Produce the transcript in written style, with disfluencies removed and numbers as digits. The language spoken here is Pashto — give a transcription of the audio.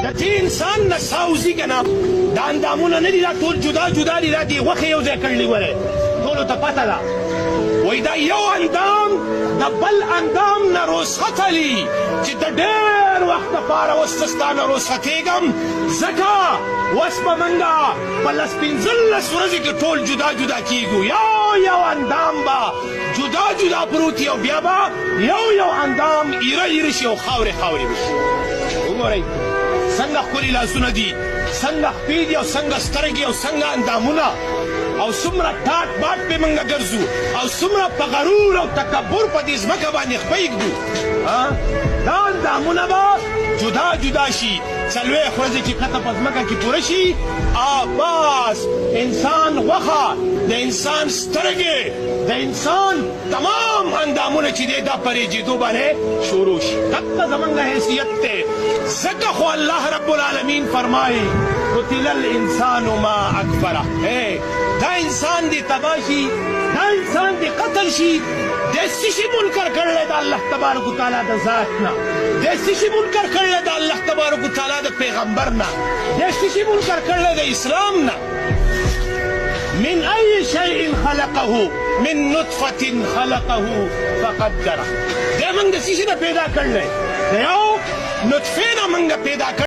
د چې انسان نه ساوځي که نه دا اندامونه نه دي دا ټول جدا جدا دي دا دې غوښې یو ځای کړلې ولې ټولو ته پته ده وایي دا یو اندام د بل اندام نه رخصتوي چې د ډېر وخت دپاره اوس زه ستا نه رخصتېږم ځکه اوس به موږ په 15 ورځې کې ټول جدا جدا کېږو یو اندام به جدا جدا پروت وي او بیا به یو اندام ایره ایره شي او خاورې خاورې به شي وګورئ څنګه ښکلي لاسونه دي څنګه خپې دي او څنګه سترګې او څنګه اندامونه او څومره ټاټ باټ پې موږ ګرځو او څومره په غرور او تکبر په دې ځمکه باندې خپه ږدو دا اندامونه به جدا جدا شي څلوېښت ورځې چې کته په ځمکه کې پوره شي بس انسان غوښه د انسان سترګې د انسان تمام اندامونه چې دی دا پرېجېدو باندې شروع شي دغه زموږ حیثیت دی ځکه خو الله رب العالمین فرمایي قتل الانسان ما اکفره دا انسان دی تباه شي دا انسان دی قتل شي د څه شي منکر کړلی د الله تبارک وتعالی د ذات نه د څه شي منکر کړلی د الله تبارک وتعالی د پیغمبر نه د څه شي منکر کړلی د اسلام نه من أي شيء خلقه من نطفة خلقه فقدره دا موږ د څه شي نه پیدا کړلی د یو نطفې نه موږ پیدا کړلی